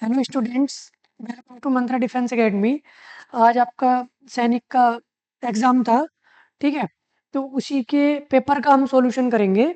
Hello students, welcome to Mantra defence academy. आज आपका सैनिक का एग्ज़ाम था, ठीक है? तो उसी के पेपर का हम सॉल्यूशन करेंगे।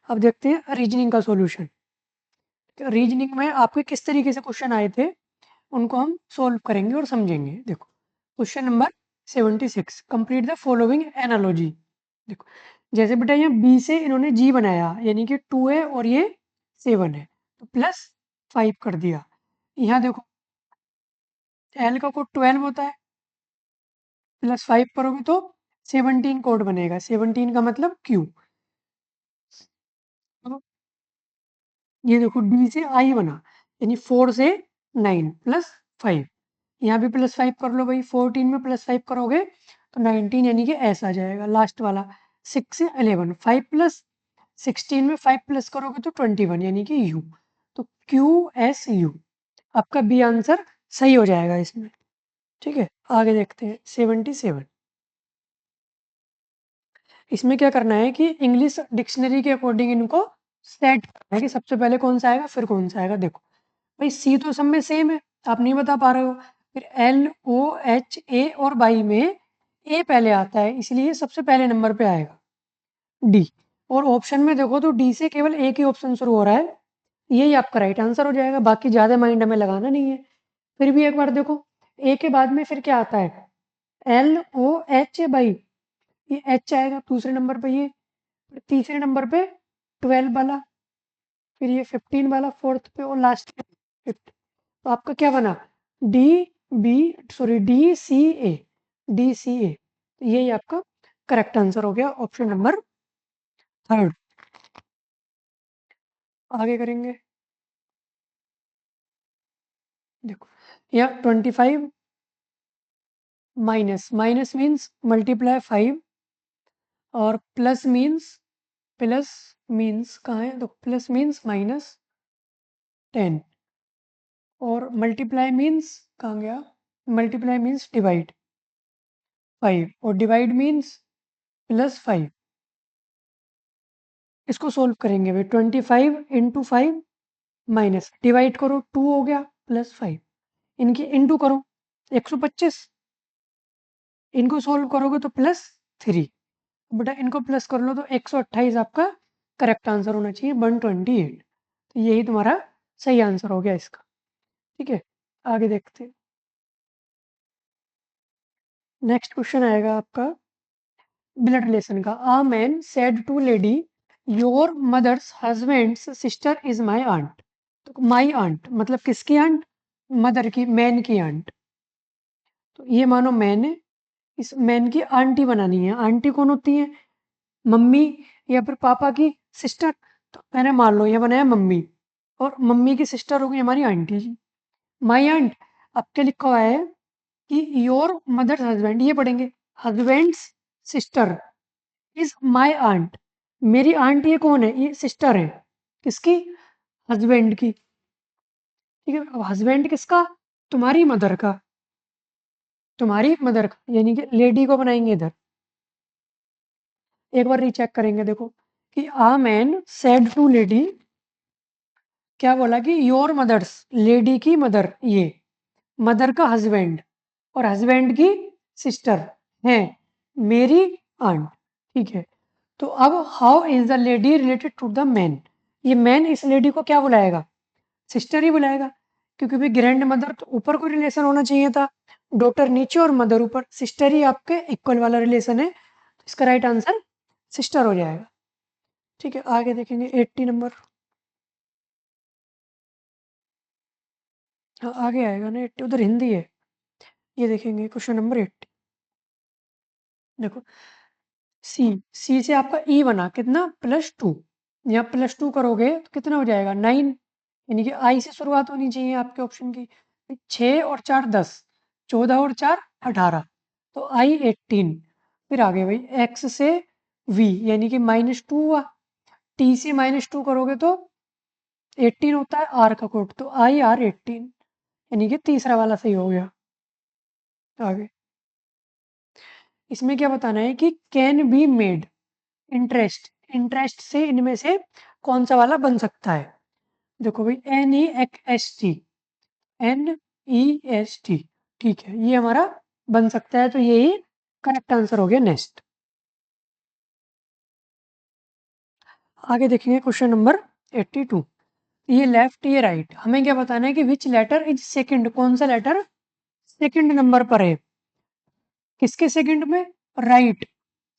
अब देखते हैं रीजनिंग का सॉल्यूशन। तो रीजनिंग में आपके किस तरीके से क्वेश्चन आए थे, उनको हम सॉल्व करेंगे और समझेंगे। देखो, question number 76, complete the following analogy. देखो, जैसे बेटा यहाँ बी से इन्होंने जी बनाया, यानी कि 2 है और ये 7 है, तो प्लस 5 कर दिया। यहाँ देखो, एल का कोड 12 होता है, प्लस 5 करोगे तो 17 कोड बनेगा। 17 का मतलब क्यू। तो ये देखो, डी से आई बना, यानी 4 से 9 प्लस 5। यहाँ भी प्लस 5 कर लो भाई, 14 में प्लस 5 करोगे तो 19, यानी कि एस आ जाएगा लास्ट वाला। 6 से 11, 5 प्लस 16 में 5 प्लस करोगे तो 21, यानी कि यू। तो क्यू एस यू, आपका बी आंसर सही हो जाएगा इसमें। ठीक है, आगे देखते हैं 77। इसमें क्या करना है कि इंग्लिश डिक्शनरी के अकॉर्डिंग इनको सेट करना है कि सबसे पहले कौन सा आएगा फिर कौन सा आएगा। देखो भाई, सी तो सब में सेम है, आप नहीं बता पा रहे हो। फिर एल ओ एच ए और बाई में ए पहले आता है, इसलिए सबसे पहले नंबर पे आएगा डी। और ऑप्शन में देखो तो डी से केवल एक ही ऑप्शन शुरू हो रहा है, यही आपका राइट आंसर हो जाएगा। बाकी ज़्यादा माइंड हमें लगाना नहीं है। फिर भी एक बार देखो, ए के बाद में फिर क्या आता है, एल ओ एच बाई, ये एच आएगा दूसरे नंबर पे, ये तीसरे नंबर पे 12 वाला, फिर ये 15 वाला फोर्थ पे, और लास्ट पे 50। तो आपका क्या बना, D B sorry D C A, D C A. तो यही आपका करेक्ट आंसर हो गया, ऑप्शन नंबर थर्ड। आगे करेंगे। देखो, या 25 माइनस, माइनस मीन्स मल्टीप्लाई 5, और प्लस मीन्स कहाँ है, तो प्लस मीन्स माइनस 10, और मल्टीप्लाई मीन्स कहाँ गया, मल्टीप्लाई मीन्स डिवाइड 5, और डिवाइड मीन्स प्लस 5। इसको सोल्व करेंगे भाई, 25 इंटू 5 माइनस, डिवाइड करो 2 हो गया, प्लस 5, इनकी इंटू करो 125, इनको सोल्व करोगे तो प्लस 3। बेटा इनको प्लस कर लो तो 128 आपका करेक्ट आंसर होना चाहिए, 128। तो यही तुम्हारा सही आंसर हो गया इसका। ठीक है, आगे देखते हैं। नेक्स्ट क्वेश्चन आएगा आपका ब्लड रिलेशन का। A man said to lady, your mother's husband's sister is my aunt. तो माई आंट मतलब किसकी आंट, मदर की, मैन की आंट। तो ये मानो मैन है, इस मैन की आंटी बनानी है। आंटी कौन होती है, मम्मी या फिर पापा की सिस्टर। तो मैंने मान लो ये बनाया मम्मी, और मम्मी की सिस्टर होगी हमारी आंटी जी। माई आंट, अब क्या लिखा हुआ है कि योर मदर्स हस्बैंड, ये पढ़ेंगे husband's sister is my aunt. मेरी आंट ये कौन है, ये सिस्टर है किसकी, हस्बैंड की। ठीक है, अब हस्बैंड किसका, तुम्हारी मदर का, तुम्हारी मदर का, यानी कि लेडी को बनाएंगे इधर। एक बार रीचेक करेंगे, देखो कि a man said to lady, क्या बोला कि योर मदर्स, लेडी की मदर, ये मदर का हस्बैंड, और हस्बैंड की सिस्टर है मेरी आंट। ठीक है, तो अब how is the lady related to the man, ये मैन इस लेडी को क्या बुलाएगा, सिस्टर ही बुलाएगा, क्योंकि भाई ग्रैंड मदर तो ऊपर कोई रिलेशन होना चाहिए था, डॉटर नीचे और मदर ऊपर, सिस्टर ही आपके इक्वल वाला रिलेशन है, तो इसका राइट आंसर सिस्टर हो जाएगा। ठीक है, आगे देखेंगे 80 नंबर। हाँ आगे आएगा ना 80, उधर हिंदी है। ये देखेंगे क्वेश्चन नंबर 80। देखो, सी, सी से आपका ई बना कितना, +2। यहाँ +2 करोगे तो कितना हो जाएगा, 9, यानी कि आई से शुरुआत होनी चाहिए आपके ऑप्शन की। 6 और 4 10, 14 और 4 18, तो आई 18। फिर आगे भाई एक्स से वी, यानी कि -2 हुआ। टी से -2 करोगे तो 18 होता है आर का कोड, तो आई आर 18, यानी कि तीसरा वाला सही हो गया। आगे इसमें क्या बताना है कि can be made interest, interest से इनमें से कौन सा वाला बन सकता है। देखो भाई, NEXT, NEST। ठीक है, ये हमारा बन सकता है, तो यही करेक्ट आंसर हो गया नेस्ट। आगे देखेंगे क्वेश्चन नंबर 82। ये लेफ्ट ये राइट, हमें क्या बताना है कि विच लेटर इज सेकंड, कौन सा लेटर सेकंड नंबर पर है। किसके सेकंड में? Right,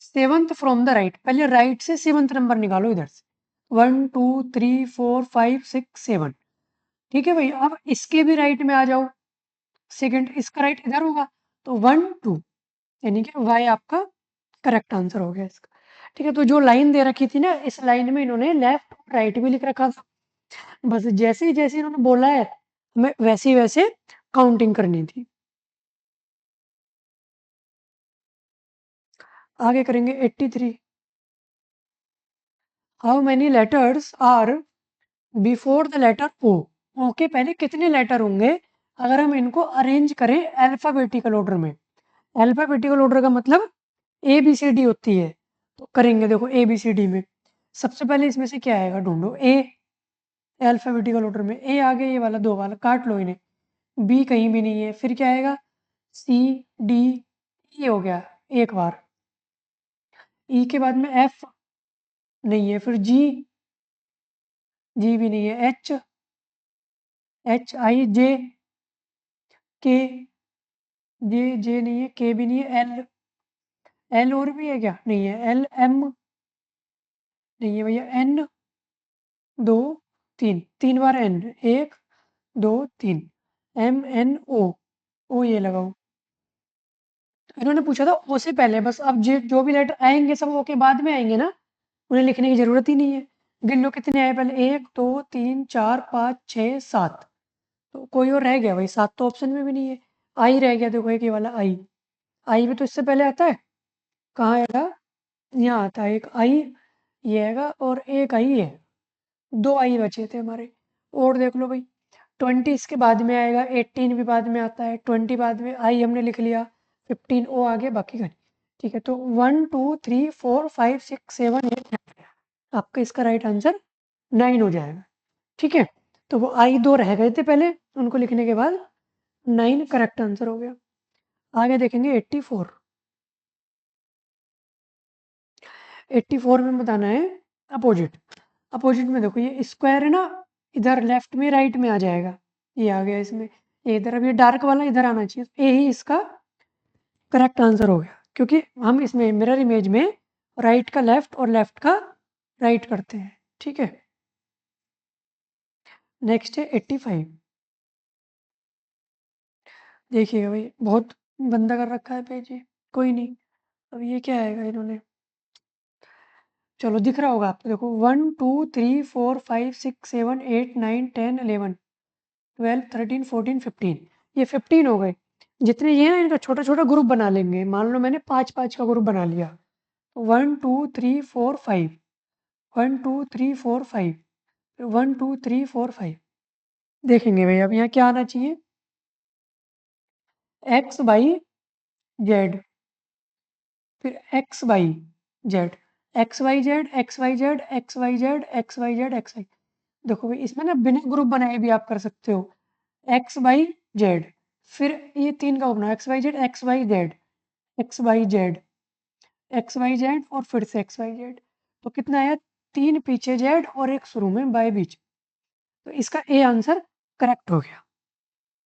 seventh from the right. पहले राइट से सेवंथ नंबर निकालो इधर से। 1 2 3 4 5 6 7। ठीक है भाई, अब इसके भी राइट में आ जाओ। सेकंड इसका राइट इधर होगा, तो 1 2, यानी कि वाई आपका करेक्ट आंसर हो गया इसका। ठीक है, तो जो लाइन दे रखी थी ना, इस लाइन में इन्होंने लेफ्ट राइट भी लिख रखा था। बस जैसे ही जैसे इन्होंने बोला है, हमें वैसे ही वैसे काउंटिंग करनी थी। आगे करेंगे 83। How many letters are before the letter O. O के पहले कितने लेटर होंगे अगर हम इनको अरेंज करें अल्फाबेटिकल ऑर्डर में। अल्फाबेटिकल ऑर्डर का मतलब ए बी सी डी होती है। तो करेंगे, देखो ए बी सी डी में सबसे पहले इसमें से क्या आएगा ढूंढो। ए, अल्फाबेटिकल ऑर्डर में ए आ गया, ये वाला दो वाला काट लो इन्हें। बी कहीं भी नहीं है, फिर क्या आएगा? सी, डी, ई हो गया एक बार। ई के बाद में एफ नहीं है, फिर जी, जी भी नहीं है। एच, एच आई जे, के, जे, जे नहीं है, के भी नहीं है। एल, एल और भी है क्या? नहीं है। एल, एम नहीं है भैया। एन, दो, तीन, तीन बार एन, एक, दो, तीन। एम एन ओ, ओ ये लगाओ। तो इन्होंने पूछा था ओ से पहले, बस अब जो भी लेटर आएंगे सब ओ के बाद में आएंगे ना, उन्हें लिखने की जरूरत ही नहीं है। गिन लो कितने आए पहले, 1 2 3 4 5 6 7। तो कोई और रह गया भाई, सात तो ऑप्शन में भी नहीं है। आई रह गया, देखो एक ये वाला आई। आई भी तो इससे पहले आता है। कहाँ आएगा? यहाँ आता है एक आई, ये आएगा, और एक आई है। दो आई बचे थे हमारे। और देख लो भाई, 20 इसके बाद में आएगा, 18 भी बाद में आता है, 20 बाद में, आई हमने लिख लिया, 15 ओ आगे बाकी का नहीं। ठीक है, तो 1 2 3 4 5 6 7 8 आपका इसका राइट आंसर 9 हो जाएगा। ठीक है, तो वो आई दो रह गए थे पहले, उनको लिखने के बाद 9 करेक्ट आंसर हो गया। आगे देखेंगे 84। 84 में बताना है अपोजिट। अपोजिट में देखो, ये स्क्वायर है ना, इधर लेफ्ट में राइट में आ जाएगा। ये आ गया इसमें, ये इधर, अब ये डार्क वाला इधर आना चाहिए, ये ही इसका करेक्ट आंसर हो गया, क्योंकि हम इसमें मिरर इमेज में राइट का लेफ्ट और लेफ्ट का राइट करते हैं। ठीक है, नेक्स्ट है 85। देखिएगा भाई, बहुत गंदा कर रखा है पेज ये, कोई नहीं। अब ये क्या आएगा इन्होंने, चलो दिख रहा होगा आपको, देखो 1 2 3 4 5 6 7 8 9 10 11 12 13 14 15। ये 15 हो गए। जितने ये ना, इनका छोटा छोटा ग्रुप बना लेंगे। मान लो मैंने पाँच पाँच का ग्रुप बना लिया, 1 2 3 4 5, 1 2 3 4 5, 1 2 3 4 5। देखेंगे भाई, अब यहाँ क्या आना चाहिए? एक्स बाई जेड, फिर x by z, x y z, x y z, x y z, x y z, x y. देखो भाई, इसमें ना बिना ग्रुप बनाए भी आप कर सकते हो। एक्स वाई जेड, फिर ये तीन का बनाओ, x y z, x y z, x y z, x y z, और फिर से एक्स वाई जेड। तो कितना आया? तीन पीछे जेड और एक शुरू में बाई बीच। तो इसका ए आंसर करेक्ट हो गया।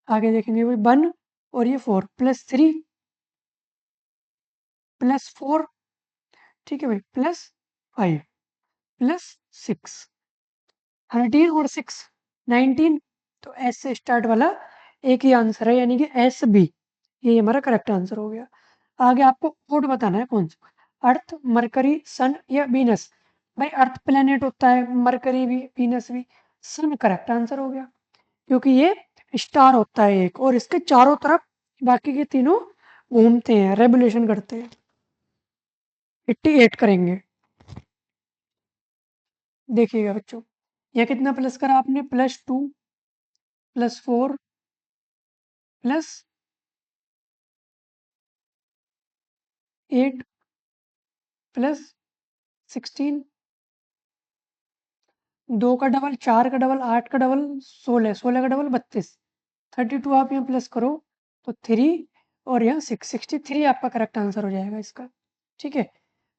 आगे देखेंगे भाई, 1 और ये 4 +3 +4, ठीक है भाई, +5 +6, 13 और 6 19। तो एस से स्टार्ट वाला एक ही आंसर है, यानी कि एस बी, ये हमारा करेक्ट आंसर हो गया। आगे आपको कोड बताना है कौन सा, अर्थ, मरकरी, सन या वीनस। भाई अर्थ प्लेनेट होता है, मरकरी भी, वीनस भी। सन करेक्ट आंसर हो गया, क्योंकि ये स्टार होता है एक, और इसके चारों तरफ बाकी के तीनों घूमते हैं, रेवोल्यूशन करते हैं। 88 करेंगे। देखिएगा बच्चों, यह कितना प्लस करा आपने? +2 +4 +8 +16, 2 का डबल 4 का डबल 8 का डबल 16, 16 का डबल 32, 32 आप यहाँ प्लस करो तो 3 और यहाँ 6, 63 आपका करेक्ट आंसर हो जाएगा इसका। ठीक है,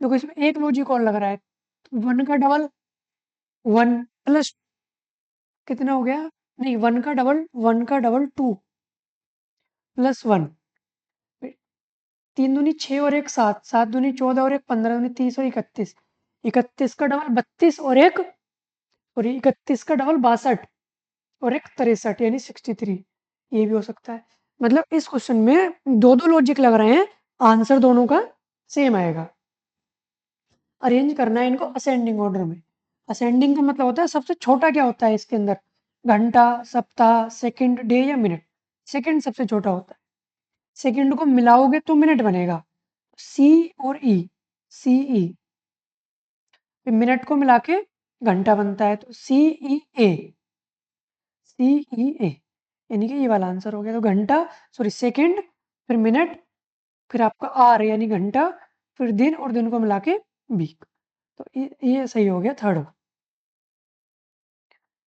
देखो इसमें एक लॉजिक और लग रहा है, 1 का डबल 1 प्लस कितना हो गया, नहीं 1 का डबल 2 प्लस 1, 3 दूनी 6 और 1 7, 7 दूनी 14 और 1 15 दूनी 30 और 31, 31 का डबल 32 और 1 और 31 का डबल 62 और 1 63 यानी 63, ये भी हो सकता है। मतलब इस क्वेश्चन में दो दो लॉजिक लग रहे हैं, आंसर दोनों का सेम आएगा। अरेंज करना है इनको असेंडिंग ऑर्डर में। असेंडिंग का मतलब होता है सबसे छोटा क्या होता है इसके अंदर, घंटा, सप्ताह, सेकंड, डे या मिनट। सेकंड सबसे छोटा होता है, सेकंड को मिलाओगे तो मिनट बनेगा, सी और ई, सी ई, फिर मिनट को मिला के घंटा बनता है तो सी ई ए, सी ई ए, यानी कि ये वाला आंसर हो गया। तो घंटा, सॉरी सेकंड, फिर मिनट, फिर आपका आर यानी घंटा, फिर दिन और दिन को मिला के वीक। तो ये सही हो गया थर्ड।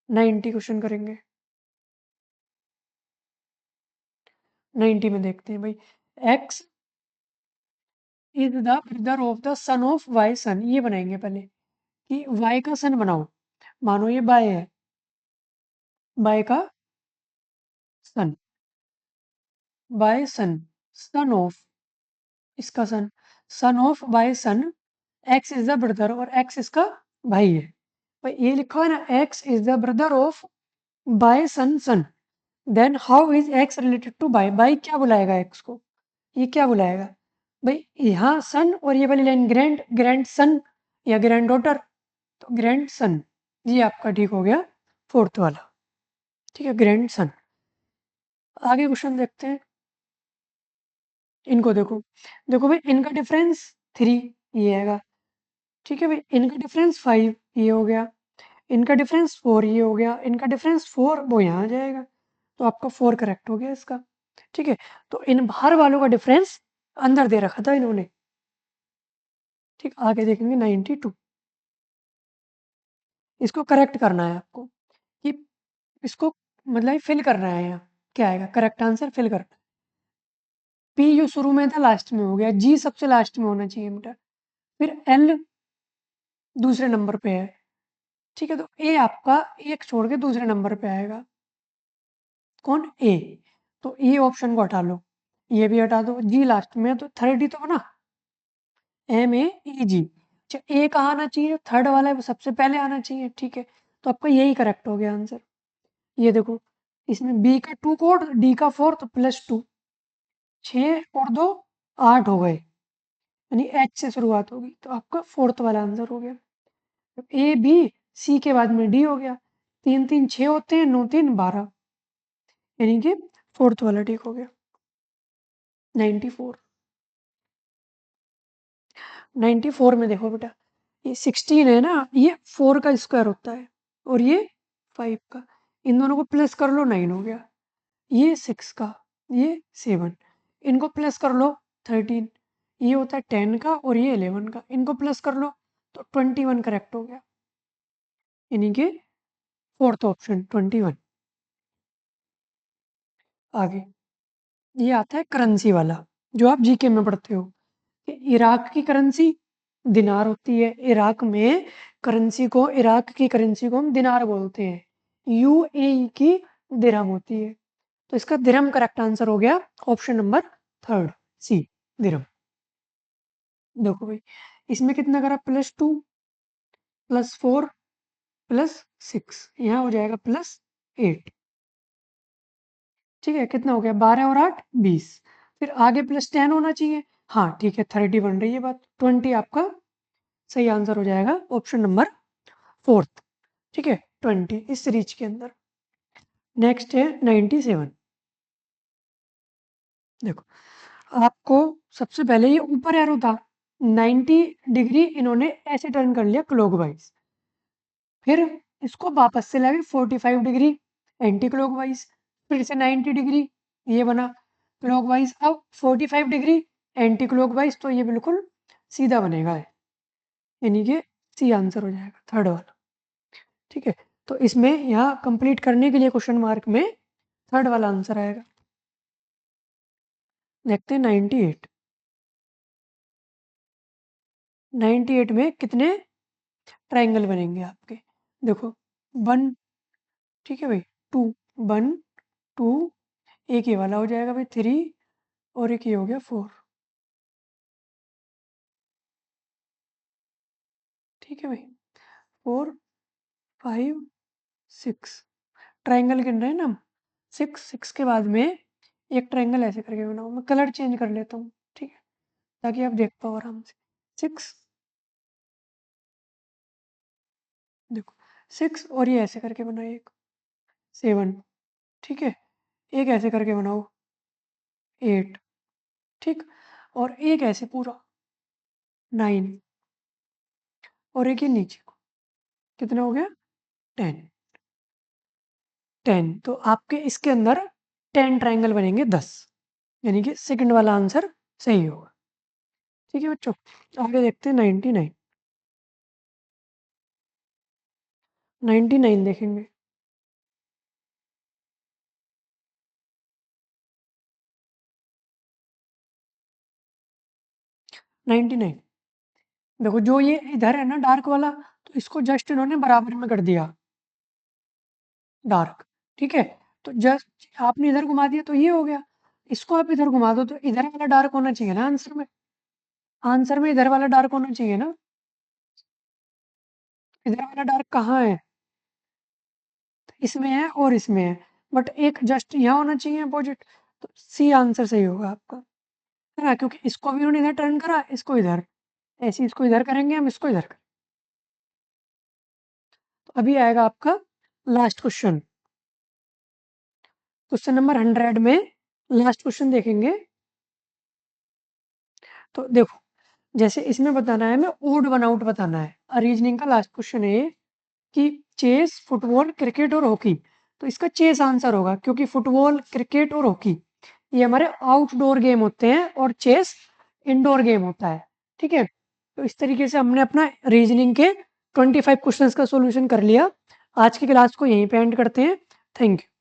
90 क्वेश्चन करेंगे। 90 में देखते हैं भाई, X is the brother of the son of Y son, ये बनाएंगे पहले कि वाई का सन बनाओ, मानो ये बाय है, बाय का सन, बाय सन, सन ऑफ, इसका son, son of by son, X is the brother और एक्स इसका भाई है। भाई ये लिखा है ना, X is the brother of by son son, then how is X related to by, by क्या बुलाएगा एक्स को, ये क्या बुलाएगा भाई, यहाँ सन और ये वाली लाइन ग्रैंड, ग्रैंड सन या ग्रैंड डॉटर, तो ग्रैंड सन, ये आपका ठीक हो गया फोर्थ वाला। ठीक है, ग्रैंड सन। आगे क्वेश्चन देखते हैं, इनको देखो, देखो भाई इनका डिफरेंस 3, ये आएगा। ठीक है भाई, इनका डिफरेंस 5, ये हो गया, इनका डिफरेंस 4, ये हो गया, इनका डिफरेंस 4, वो यहाँ आ जाएगा, तो आपका 4 करेक्ट हो गया इसका। ठीक है, तो इन बाहर वालों का डिफरेंस अंदर दे रखा था इन्होंने। ठीक, आगे देखेंगे 92, इसको करेक्ट करना है आपको कि इसको मतलब फिल करना है, यहाँ क्या आएगा करेक्ट आंसर, फिल करना है। पी जो शुरू में था लास्ट में हो गया, जी सबसे लास्ट में होना चाहिए बेटा, फिर एल दूसरे नंबर पे है। ठीक है, तो ए आपका एक छोड़ के दूसरे नंबर पे आएगा, कौन, ए, तो ए ऑप्शन को हटा लो, ये भी हटा दो, जी लास्ट में है तो 30 तो बना, एम ए ई जी। अच्छा, ए कहाँ आना चाहिए, थर्ड वाला है वो सबसे पहले आना चाहिए। ठीक है, तो आपका यही करेक्ट हो गया आंसर। ये देखो, इसमें बी का 2 कोड, डी का 4 तो +2, 6 और 2 8 हो गए, यानी एच से शुरुआत होगी, तो आपका फोर्थ वाला आंसर हो गया। ए बी सी के बाद में डी हो गया, 3 3 6 होते हैं, 9 3 12, यानी कि फोर्थ वाला ठीक हो गया। 94, 94 में देखो बेटा, ये 16 है ना, ये 4 का स्क्वायर होता है और ये 5 का, इन दोनों को प्लस कर लो 9 हो गया, ये 6 का, ये 7, इनको प्लस कर लो 13, ये होता है 10 का और ये 11 का, इनको प्लस कर लो तो 21 करेक्ट हो गया, यानी कि फोर्थ ऑप्शन 21। आगे ये आता है करेंसी वाला, जो आप जीके में पढ़ते हो कि इराक की करेंसी दिनार होती है, इराक में करेंसी को, इराक की करेंसी को हम दिनार बोलते हैं, यूएई की दिरहम होती है, तो इसका दिरहम करेक्ट आंसर हो गया ऑप्शन नंबर थर्ड, सी, दिरहम। देखो भाई, इसमें कितना करा, +2 +4 +6, यहाँ हो जाएगा +8। ठीक है, कितना हो गया, 12 और 8 20, फिर आगे +10 होना चाहिए, हाँ ठीक है 30 बन रही है बात, 20 आपका सही आंसर हो जाएगा ऑप्शन नंबर फोर्थ। ठीक है, 20 इस सीरीज के अंदर। नेक्स्ट है 97, देखो आपको सबसे पहले ये ऊपर एरो था, 90 डिग्री इन्होंने ऐसे टर्न कर लिया क्लॉकवाइज, फिर इसको वापस से लाए 45 डिग्री एंटी क्लॉकवाइज, फिर से 90 डिग्री ये बना क्लॉकवाइज, अब 45 डिग्री एंटी क्लॉकवाइज, तो ये बिल्कुल सीधा बनेगा, यानी कि सी आंसर हो जाएगा थर्ड वाला। ठीक है, तो इसमें यहाँ कंप्लीट करने के लिए क्वेश्चन मार्क में थर्ड वाला आंसर आएगा। देखते हैं 98। 98 में कितने ट्राइंगल बनेंगे आपके? देखो 1, ठीक है भाई, 2, 1, 2, एक ये वाला हो जाएगा भाई 3, और एक ये हो गया 4। ठीक है भाई, 4, 5, 6 ट्राइंगल गिन रहे हैं ना हम। 6 के बाद में एक ट्राइंगल ऐसे करके बनाओ। मैं कलर चेंज कर लेता हूँ, ठीक है, ताकि आप देख पाओ आराम से। 6, देखो 6, और ये ऐसे करके बनाओ एक 7, ठीक है, एक ऐसे करके बनाओ 8, ठीक, और एक ऐसे पूरा 9, और एक ये नीचे को, कितना हो गया 10। 10, तो आपके इसके अंदर 10 ट्राइंगल बनेंगे 10, यानी कि सेकंड वाला आंसर सही होगा। ठीक है बच्चों, आगे देखते हैं 99। 99 देखेंगे। 99, देखो जो ये इधर है ना डार्क वाला, तो इसको जस्ट इन्होंने बराबर में कर दिया डार्क, ठीक है, तो जस्ट आपने इधर घुमा दिया तो ये हो गया। इसको आप इधर घुमा दो तो इधर वाला डार्क होना चाहिए ना आंसर में। आंसर में इधर वाला डार्क होना चाहिए ना। इधर वाला डार्क कहाँ है? इसमें है और इसमें है, बट एक जस्ट यहाँ होना चाहिए अपोजिट। तो सी आंसर सही होगा आपका, है ना, क्योंकि इसको भी उन्होंने इधर टर्न करा, इसको इधर, ऐसे इसको इधर करेंगे हम, इसको इधर करेंगे। तो अभी आएगा आपका लास्ट क्वेश्चन। क्वेश्चन नंबर 100 में लास्ट क्वेश्चन देखेंगे। तो देखो, जैसे इसमें बताना है, हमें ओड वन आउट बताना है। रीजनिंग का लास्ट क्वेश्चन है ये, कि चेस, फुटबॉल, क्रिकेट और हॉकी। तो इसका चेस आंसर होगा, क्योंकि फुटबॉल, क्रिकेट और हॉकी ये हमारे आउटडोर गेम होते हैं और चेस इंडोर गेम होता है। ठीक है, तो इस तरीके से हमने अपना रीजनिंग के 25 क्वेश्चंस का सॉल्यूशन कर लिया। आज की क्लास को यहीं पे एंड करते हैं। Thank you.